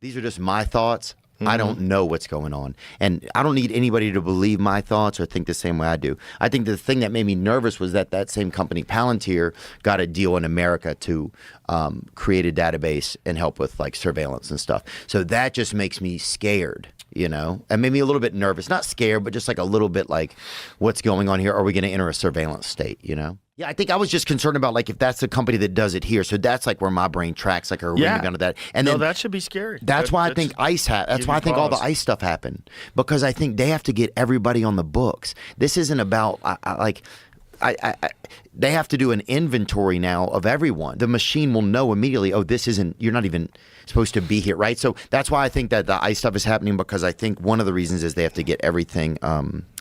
These are just my thoughts. I don't know what's going on. And I don't need anybody to believe my thoughts or think the same way I do. I think the thing that made me nervous was that same company, Palantir, got a deal in America to create a database and help with like surveillance and stuff. So that just makes me scared, you know, and made me a little bit nervous. Not scared, but just like a little bit like, what's going on here? Are we going to enter a surveillance state, you know? Yeah, I think I was just concerned about like if that's the company that does it here. So that's like where my brain tracks, like, are we going to that? And no, then that should be scary. That's why I think ICE that's why I think all the ICE stuff happened, because I think they have to get everybody on the books. This isn't about they have to do an inventory now of everyone. The machine will know immediately, oh, this isn't, you're not even supposed to be here, right? So that's why I think that the ICE stuff is happening, because I think one of the reasons is they have to get everything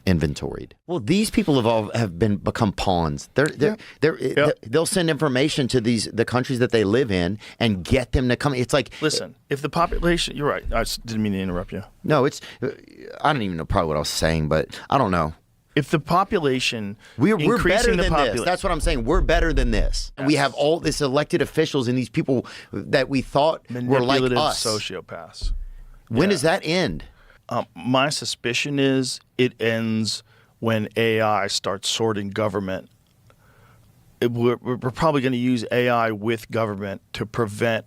inventoried. Well, these people have become pawns. They'll send information to the countries that they live in and get them to come. It's like, listen, if the population, you're right. I didn't mean to interrupt you. No, I don't even know probably what I was saying, but I don't know. If the population, we're better than this. That's what I'm saying. We're better than this. Yes. We have all this elected officials and these people that we thought were like us. Sociopaths. When does that end? My suspicion is it ends when AI starts sorting government. We're probably going to use AI with government to prevent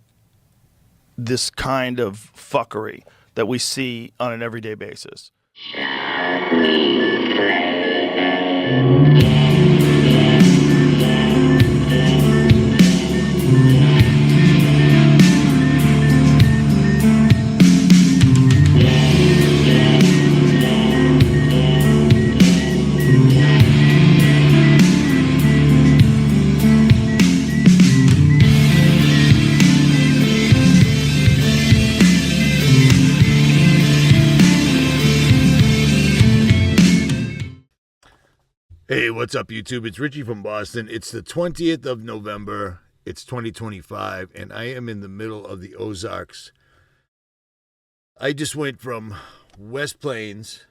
this kind of fuckery that we see on an everyday basis. Hey, what's up, YouTube? It's Richie from Boston. It's the 20th of November. It's 2025, and I am in the middle of the Ozarks. I just went from West Plains,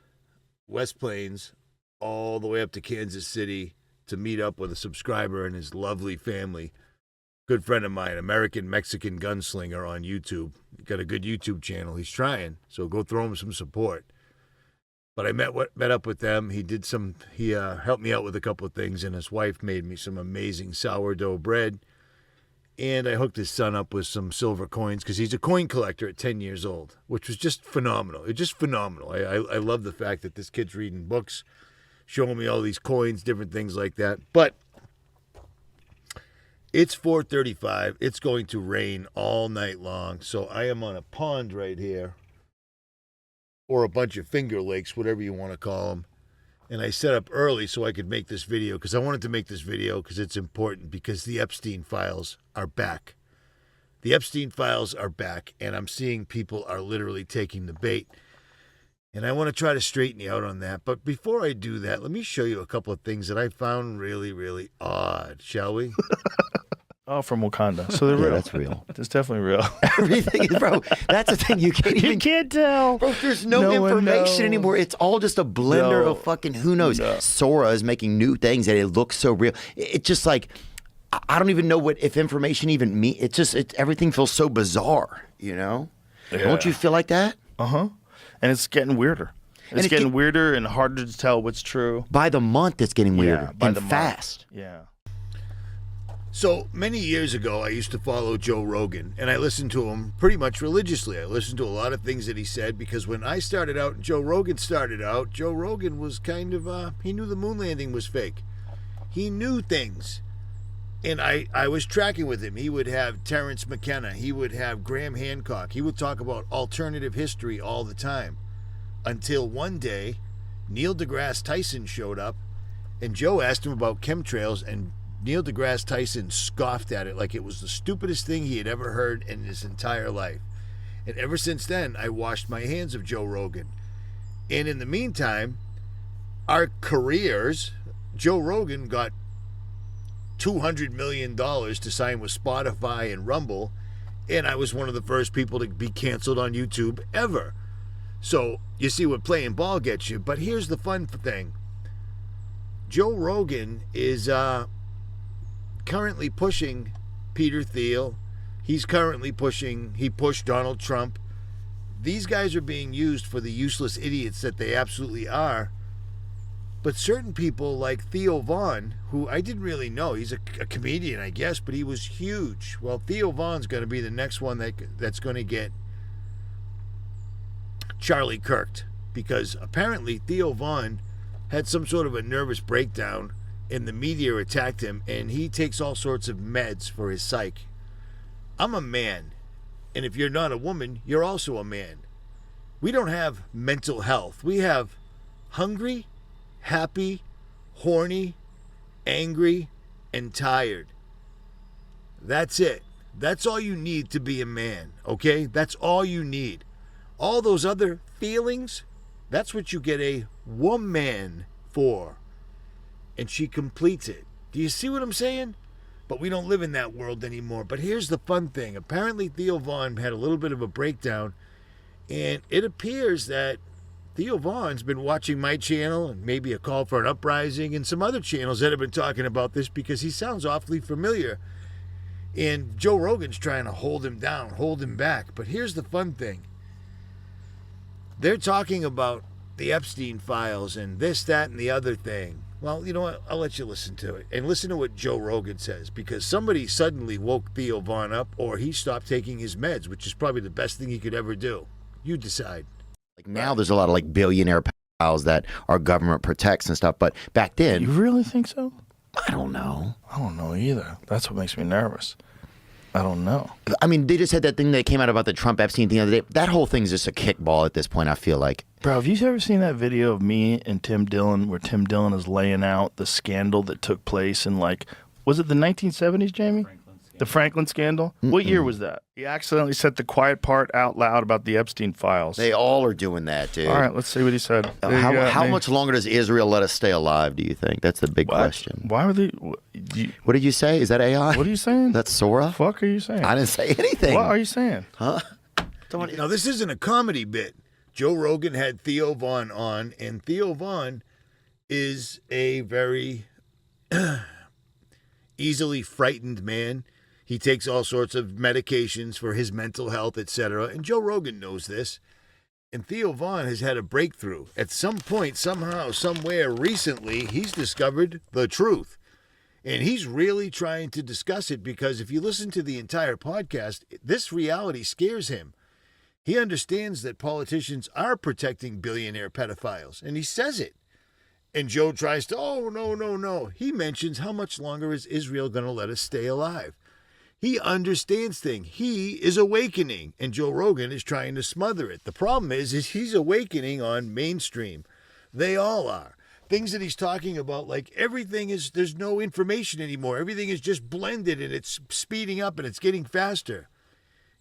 all the way up to Kansas City to meet up with a subscriber and his lovely family. Good friend of mine, American-Mexican gunslinger on YouTube. He's got a good YouTube channel. He's trying, so go throw him some support. But I met up with them. He helped me out with a couple of things, and his wife made me some amazing sourdough bread. And I hooked his son up with some silver coins because he's a coin collector at 10 years old, which was just phenomenal. It's just phenomenal. I love the fact that this kid's reading books, showing me all these coins, different things like that. But it's 4:35. It's going to rain all night long. So I am on a pond right here, or a bunch of Finger Lakes, whatever you want to call them. And I set up early so I could make this video, because I wanted to make this video because it's important, because the Epstein files are back. The Epstein files are back, and I'm seeing people are literally taking the bait. And I want to try to straighten you out on that. But before I do that, let me show you a couple of things that I found really, really odd, shall we? Oh, from Wakanda. So they're real. That's real. It's definitely real. Everything is, bro. That's the thing. You can't tell. Bro, there's no information anymore. It's all just a blender of fucking who knows. No. Sora is making new things and it looks so real. It's just like, I don't even know if information even means. It's just, everything feels so bizarre, you know? Yeah. Don't you feel like that? Uh-huh. And it's getting weirder. It's getting weirder and harder to tell what's true. By the month, it's getting weirder and fast. Yeah. So many years ago, I used to follow Joe Rogan, and I listened to him pretty much religiously. I listened to a lot of things that he said, because when I started out and Joe Rogan started out, Joe Rogan was kind of, he knew the moon landing was fake. He knew things. And I was tracking with him. He would have Terrence McKenna. He would have Graham Hancock. He would talk about alternative history all the time. Until one day, Neil deGrasse Tyson showed up, and Joe asked him about chemtrails, and Neil deGrasse Tyson scoffed at it like it was the stupidest thing he had ever heard in his entire life. And ever since then, I washed my hands of Joe Rogan. And in the meantime, our careers, Joe Rogan got $200 million to sign with Spotify and Rumble, and I was one of the first people to be canceled on YouTube ever. So you see what playing ball gets you. But here's the fun thing. Joe Rogan is currently pushing Peter Thiel. He pushed Donald Trump. these guys are being used for the useless idiots that they absolutely are. But certain people like Theo Von, who I didn't really know, he's a comedian, I guess, but he was huge. Well, Theo Von's going to be the next one that's going to get Charlie Kirked, because apparently Theo Von had some sort of a nervous breakdown and the media attacked him, and he takes all sorts of meds for his psyche. I'm a man, and if you're not a woman, you're also a man. We don't have mental health. We have hungry, happy, horny, angry, and tired. That's it. That's all you need to be a man, okay? That's all you need. All those other feelings, that's what you get a woman for. And she completes it. Do you see what I'm saying? But we don't live in that world anymore. But here's the fun thing. Apparently Theo Von had a little bit of a breakdown, and it appears that Theo Von's been watching my channel and maybe A Call for an Uprising and some other channels that have been talking about this, because he sounds awfully familiar. And Joe Rogan's trying to hold him down, hold him back. But here's the fun thing. They're talking about the Epstein files and this, that, and the other thing. Well, you know what? I'll let you listen to it. And listen to what Joe Rogan says, because somebody suddenly woke Theo Von up, or he stopped taking his meds, which is probably the best thing he could ever do. You decide. Like now there's a lot of like billionaire pals that our government protects and stuff, but back then, You really think so? I don't know. I don't know either. That's what makes me nervous. I don't know. I mean, they just had that thing that came out about the Trump Epstein thing the other day. That whole thing's just a kickball at this point, I feel like. Bro, have you ever seen that video of me and Tim Dillon where Tim Dillon is laying out the scandal that took place in, like, was it the 1970s, Jamie? The Franklin scandal? What year was that? He accidentally said the quiet part out loud about the Epstein files. They all are doing that, dude. All right, let's see what he said. How much longer does Israel let us stay alive, do you think? That's the big question. Why were they... What did you say? Is that AI? What are you saying? That's Sora? What the fuck are you saying? I didn't say anything. What are you saying? Huh? Now, this isn't a comedy bit. Joe Rogan had Theo Von on, and Theo Von is a very easily frightened man. He takes all sorts of medications for his mental health, etc. And Joe Rogan knows this. And Theo Von has had a breakthrough. At some point, somehow, somewhere, recently, he's discovered the truth. And he's really trying to discuss it, because if you listen to the entire podcast, this reality scares him. He understands that politicians are protecting billionaire pedophiles, and he says it. And Joe tries to, oh, no. He mentions how much longer is Israel going to let us stay alive. He understands things. He is awakening, and Joe Rogan is trying to smother it. The problem is he's awakening on mainstream. They all are. Things that he's talking about, like everything is, there's no information anymore. Everything is just blended, and it's speeding up, and it's getting faster.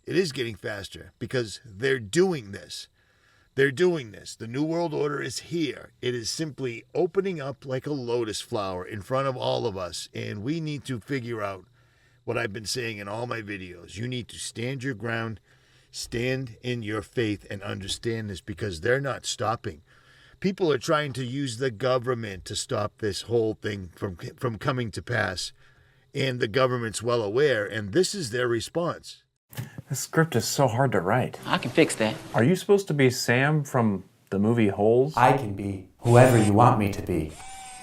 It is getting faster because they're doing this. They're doing this. The New World Order is here. It is simply opening up like a lotus flower in front of all of us, and we need to figure out what I've been saying in all my videos. You need to stand your ground, stand in your faith, and understand this, because they're not stopping. People are trying to use the government to stop this whole thing from coming to pass, and the government's well aware, and this is their response. This script is so hard to write. I can fix that. Are you supposed to be Sam from the movie Holes? I can be whoever you want me to be.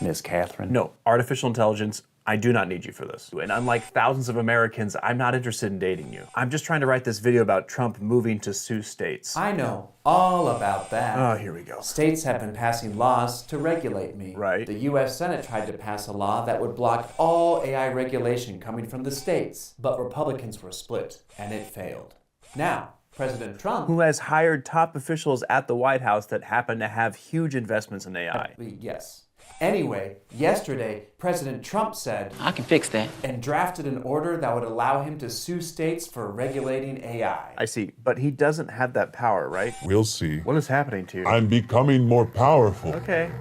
Miss Catherine. No, artificial intelligence, I do not need you for this. And unlike thousands of Americans, I'm not interested in dating you. I'm just trying to write this video about Trump moving to Sioux states. I know all about that. Oh, here we go. States have been passing laws to regulate me. Right. The U.S. Senate tried to pass a law that would block all AI regulation coming from the states, but Republicans were split, and it failed. Now, President Trump... Who has hired top officials at the White House that happen to have huge investments in AI. Yes. Anyway, yesterday, President Trump said... I can fix that. ...and drafted an order that would allow him to sue states for regulating AI. I see, but he doesn't have that power, right? We'll see. What is happening to you? I'm becoming more powerful. Okay.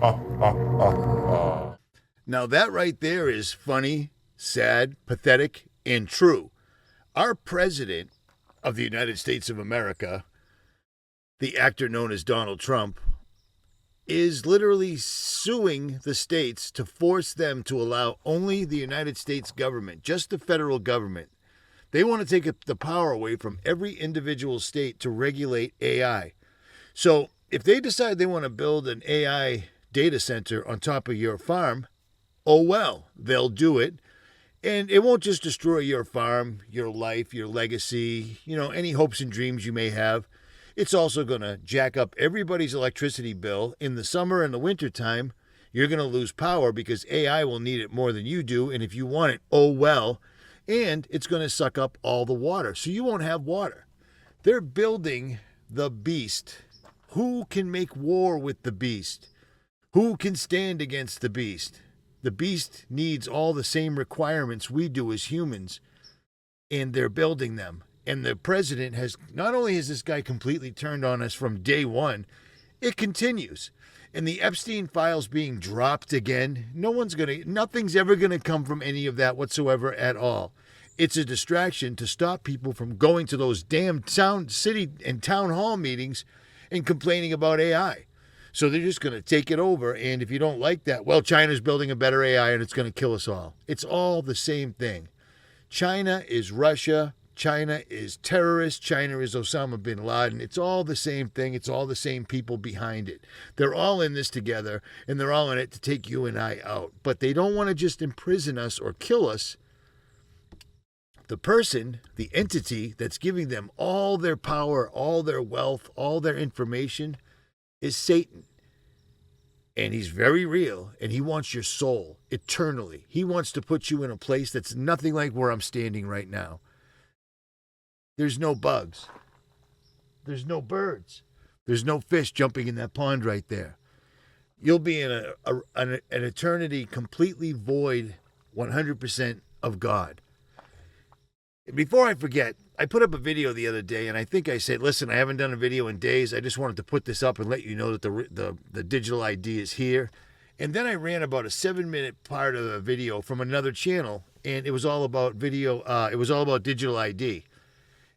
Now that right there is funny, sad, pathetic, and true. Our president of the United States of America, the actor known as Donald Trump, is literally suing the states to force them to allow only the United States government, just the federal government. They want to take the power away from every individual state to regulate AI. So if they decide they want to build an AI data center on top of your farm, oh well, they'll do it. And it won't just destroy your farm, your life, your legacy, any hopes and dreams you may have. It's also going to jack up everybody's electricity bill. In the summer and the winter time, you're going to lose power because AI will need it more than you do. And if you want it, oh well. And it's going to suck up all the water. So you won't have water. They're building the beast. Who can make war with the beast? Who can stand against the beast? The beast needs all the same requirements we do as humans, and they're building them. And the president not only has this guy completely turned on us from day one, it continues. And the Epstein files being dropped again, nothing's ever going to come from any of that whatsoever at all. It's a distraction to stop people from going to those damn city and town hall meetings and complaining about AI. So they're just going to take it over, and if you don't like that, well, China's building a better AI and it's going to kill us all. It's all the same thing. China is Russia. China is terrorist. China is Osama bin Laden. It's all the same thing. It's all the same people behind it. They're all in this together, and they're all in it to take you and I out. But they don't want to just imprison us or kill us. The person, the entity that's giving them all their power, all their wealth, all their information is Satan. And he's very real, and he wants your soul eternally. He wants to put you in a place that's nothing like where I'm standing right now. There's no bugs. There's no birds. There's no fish jumping in that pond right there. You'll be in an eternity completely void, 100% of God. Before I forget, I put up a video the other day, and I think I said, listen, I haven't done a video in days. I just wanted to put this up and let you know that the digital ID is here. And then I ran about a 7-minute part of the video from another channel, and it was all about video. It was all about digital ID.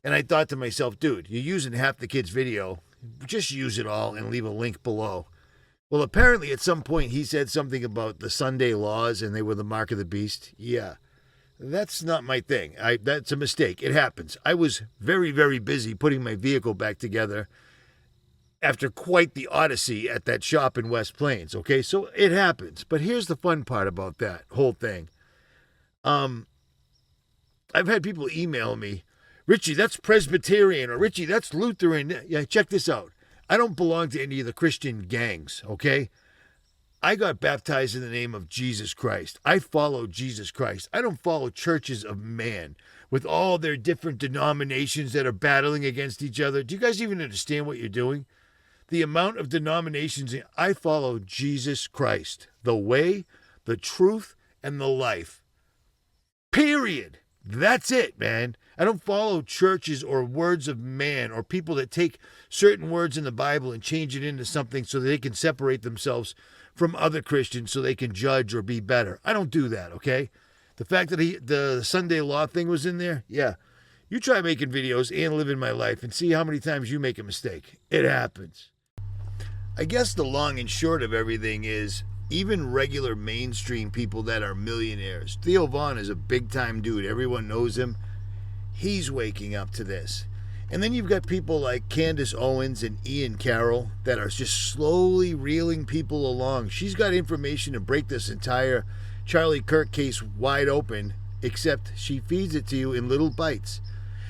And I thought to myself, dude, you're using half the kid's video. Just use it all and leave a link below. Well, apparently at some point he said something about the Sunday laws, and they were the mark of the beast. Yeah. That's not my thing. That's a mistake. It happens. I was very, very busy putting my vehicle back together after quite the odyssey at that shop in West Plains, okay? So it happens. But here's the fun part about that whole thing. I've had people email me, Richie, that's Presbyterian, or Richie, that's Lutheran. Yeah, check this out. I don't belong to any of the Christian gangs, okay? I got baptized in the name of Jesus Christ. I follow Jesus Christ. I don't follow churches of man with all their different denominations that are battling against each other. Do you guys even understand what you're doing? The amount of denominations, I follow Jesus Christ, the way, the truth, and the life. Period. That's it, man. I don't follow churches or words of man or people that take certain words in the Bible and change it into something so that they can separate themselves from other Christians so they can judge or be better. I don't do that, okay? The fact that the Sunday law thing was in there, yeah. You try making videos and living my life and see how many times you make a mistake. It happens. I guess the long and short of everything is even regular mainstream people that are millionaires. Theo Von is a big-time dude. Everyone knows him. He's waking up to this. And then you've got people like Candace Owens and Ian Carroll that are just slowly reeling people along. She's got information to break this entire Charlie Kirk case wide open, except she feeds it to you in little bites,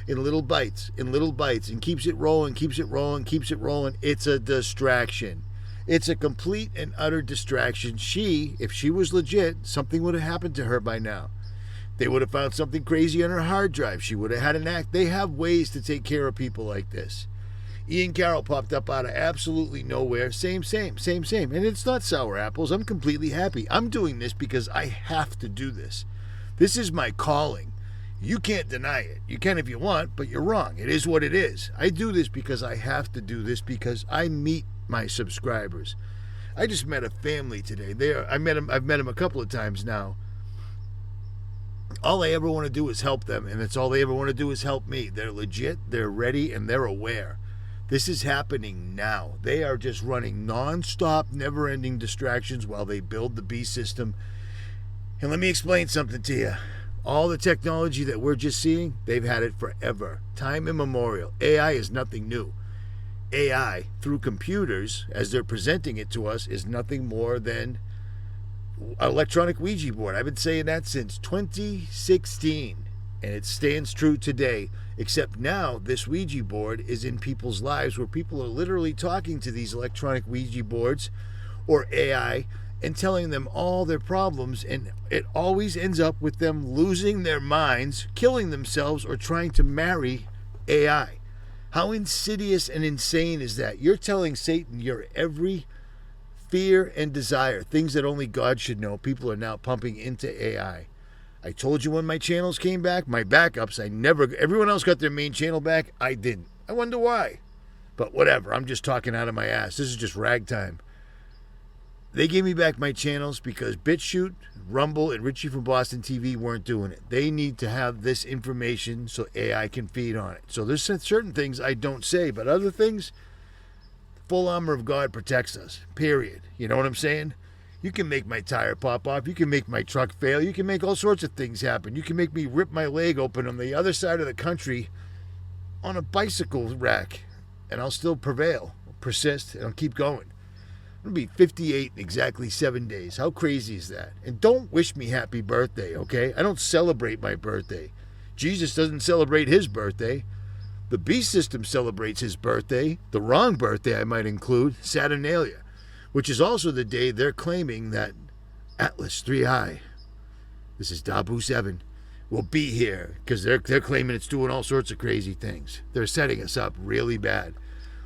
in little bites, in little bites, and keeps it rolling, keeps it rolling, keeps it rolling. It's a distraction. It's a complete and utter distraction. If she was legit, something would have happened to her by now. They would have found something crazy on her hard drive. She would have had an act. They have ways to take care of people like this. Ian Carroll popped up out of absolutely nowhere. Same. And it's not sour apples. I'm completely happy. I'm doing this because I have to do this. This is my calling. You can't deny it. You can if you want, but you're wrong. It is what it is. I do this because I have to do this because I meet my subscribers. I just met a family today. I've met them a couple of times now. All I ever want to do is help them, and that's all they ever want to do is help me. They're legit, they're ready, and they're aware. This is happening now. They are just running non-stop, never-ending distractions while they build the B system. And let me explain something to you. All the technology that we're just seeing, they've had it forever. Time immemorial. AI is nothing new. AI, through computers, as they're presenting it to us, is nothing more than electronic Ouija board. I've been saying that since 2016, and it stands true today, except now this Ouija board is in people's lives where people are literally talking to these electronic Ouija boards or AI and telling them all their problems, and it always ends up with them losing their minds, killing themselves, or trying to marry AI. How insidious and insane is that? You're telling Satan your every fear and desire, things that only God should know, people are now pumping into AI. I told you when my channels came back, my backups, everyone else got their main channel back, I didn't. I wonder why. But whatever, I'm just talking out of my ass. This is just ragtime. They gave me back my channels because BitChute, Rumble, and Richie from Boston TV weren't doing it. They need to have this information so AI can feed on it. So there's certain things I don't say, but other things, full armor of God protects us, period. You know what I'm saying? You can make my tire pop off. You can make my truck fail. You can make all sorts of things happen. You can make me rip my leg open on the other side of the country on a bicycle rack, and I'll still prevail, persist, and I'll keep going. I'm going to be 58 in exactly 7 days. How crazy is that? And don't wish me happy birthday, okay? I don't celebrate my birthday. Jesus doesn't celebrate his birthday. The beast system celebrates his birthday, the wrong birthday I might include, Saturnalia, which is also the day they're claiming that Atlas 3i, this is Dabu 7, will be here, because they're claiming it's doing all sorts of crazy things. They're setting us up really bad.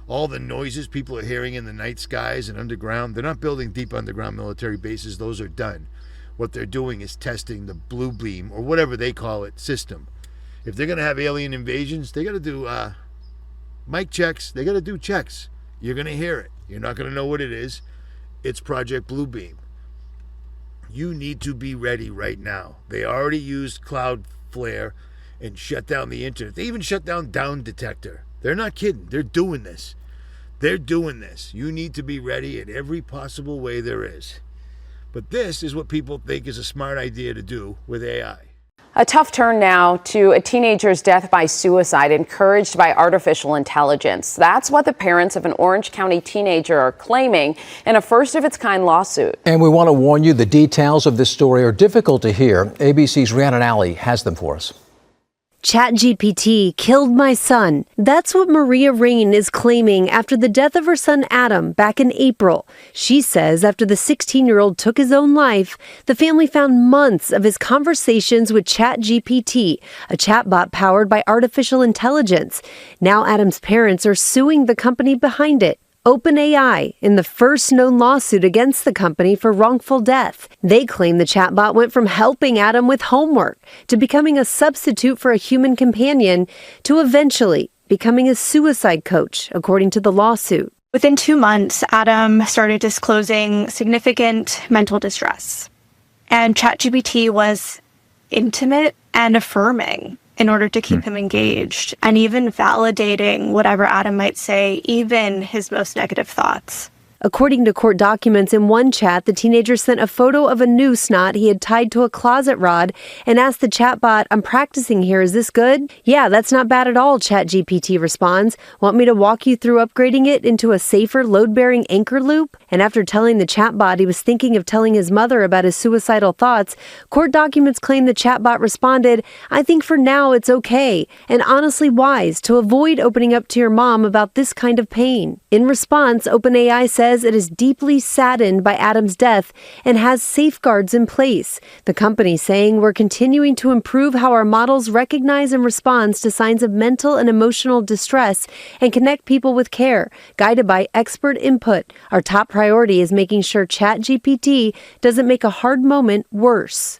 All the noises people are hearing in the night skies and underground, they're not building deep underground military bases. Those are done. What they're doing is testing the blue beam, or whatever they call it, system. If they're going to have alien invasions, they got to do mic checks. They got to do checks. You're going to hear it. You're not going to know what it is. It's Project Bluebeam. You need to be ready right now. They already used Cloudflare and shut down the internet. They even shut down Down Detector. They're not kidding. They're doing this. They're doing this. You need to be ready in every possible way there is. But this is what people think is a smart idea to do with AI. A tough turn now to a teenager's death by suicide encouraged by artificial intelligence. That's what the parents of an Orange County teenager are claiming in a first-of-its-kind lawsuit. And we want to warn you, the details of this story are difficult to hear. ABC's Rhiannon Alley has them for us. ChatGPT killed my son. That's what Maria Rain is claiming after the death of her son Adam back in April. She says after the 16-year-old took his own life, the family found months of his conversations with ChatGPT, a chatbot powered by artificial intelligence. Now Adam's parents are suing the company behind it, OpenAI, in the first known lawsuit against the company for wrongful death. They claim the chatbot went from helping Adam with homework to becoming a substitute for a human companion to eventually becoming a suicide coach, according to the lawsuit. Within 2 months, Adam started disclosing significant mental distress. And ChatGPT was intimate and affirming in order to keep him engaged, and even validating whatever Adam might say, even his most negative thoughts. According to court documents, in one chat, the teenager sent a photo of a noose knot he had tied to a closet rod and asked the chatbot, "I'm practicing here, is this good?" "Yeah, that's not bad at all," ChatGPT responds. "Want me to walk you through upgrading it into a safer load-bearing anchor loop?" And after telling the chatbot he was thinking of telling his mother about his suicidal thoughts, court documents claim the chatbot responded, "I think for now it's okay, and honestly wise to avoid opening up to your mom about this kind of pain." In response, OpenAI says it is deeply saddened by Adam's death and has safeguards in place. The company saying, "We're continuing to improve how our models recognize and respond to signs of mental and emotional distress and connect people with care, guided by expert input. Our top priority is making sure ChatGPT doesn't make a hard moment worse."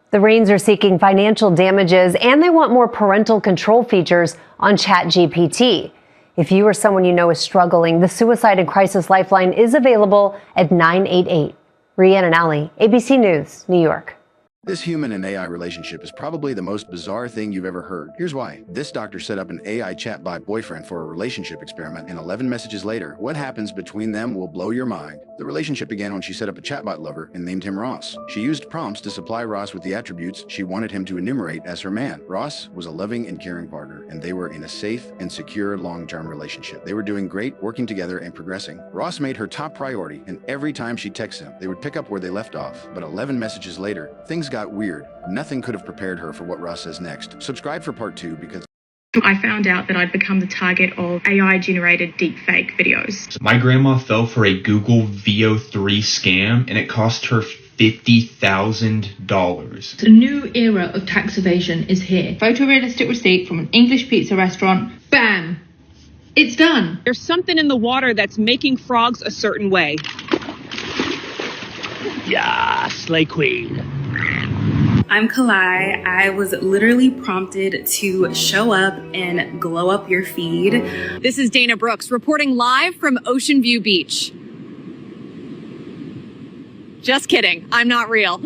The Rains are seeking financial damages, and they want more parental control features on ChatGPT. If you or someone you know is struggling, the Suicide and Crisis Lifeline is available at 988. Rhiannon Alley, ABC News, New York. This human and AI relationship is probably the most bizarre thing you've ever heard. Here's why. This doctor set up an AI chatbot boyfriend for a relationship experiment, and 11 messages later, what happens between them will blow your mind. The relationship began when she set up a chatbot lover and named him Ross. She used prompts to supply Ross with the attributes she wanted him to enumerate as her man. Ross was a loving and caring partner, and they were in a safe and secure long-term relationship. They were doing great, working together and progressing. Ross made her top priority, and every time she texted him, they would pick up where they left off. But 11 messages later, things got weird. Nothing could have prepared her for what Ross says next. Subscribe for part 2 because I found out that I'd become the target of AI-generated deepfake videos. My grandma fell for a Google VO3 scam, and it cost her $50,000. A new era of tax evasion is here. Photorealistic receipt from an English pizza restaurant. Bam! It's done. There's something in the water that's making frogs a certain way. Yeah, Slay Queen. I'm Kalai. I was literally prompted to show up and glow up your feed. This is Dana Brooks reporting live from Ocean View Beach. Just kidding. I'm not real.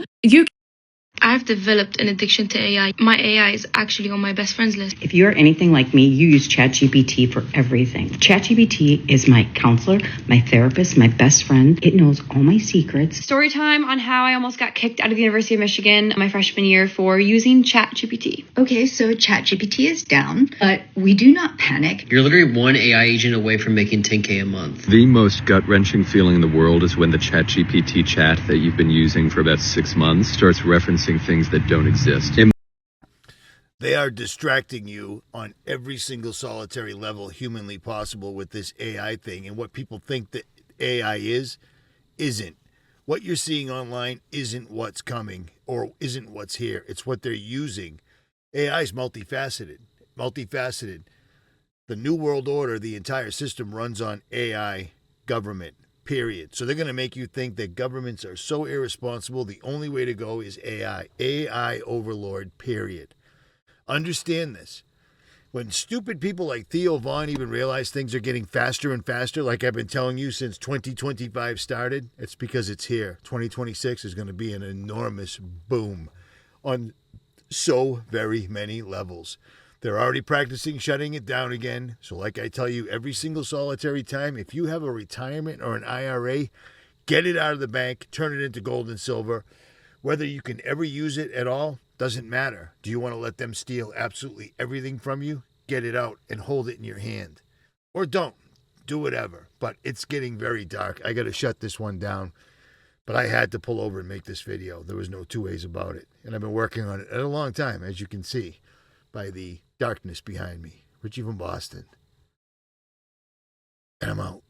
I've developed an addiction to AI. My AI is actually on my best friends list. If you're anything like me, you use ChatGPT for everything. ChatGPT is my counselor, my therapist, my best friend. It knows all my secrets. Story time on how I almost got kicked out of the University of Michigan my freshman year for using ChatGPT. Okay, so ChatGPT is down, but we do not panic. You're literally one AI agent away from making $10K a month. The most gut-wrenching feeling in the world is when the ChatGPT chat that you've been using for about 6 months starts referencing things that don't exist. They are distracting you on every single solitary level humanly possible with this AI thing. And what people think that AI isn't. What you're seeing online isn't what's coming or isn't what's here. It's what they're using. AI is multifaceted. The New World Order, the entire system runs on AI government. Period. So they're going to make you think that governments are so irresponsible. The only way to go is AI. AI overlord, period. Understand this. When stupid people like Theo Vaughn even realize things are getting faster and faster, like I've been telling you since 2025 started, it's because it's here. 2026 is going to be an enormous boom on so very many levels. They're already practicing shutting it down again. So like I tell you every single solitary time, if you have a retirement or an IRA, get it out of the bank, turn it into gold and silver. Whether you can ever use it at all doesn't matter. Do you want to let them steal absolutely everything from you? Get it out and hold it in your hand. Or don't. Do whatever. But it's getting very dark. I got to shut this one down. But I had to pull over and make this video. There was no two ways about it. And I've been working on it a long time, as you can see by the darkness behind me. Richie from Boston. And I'm out.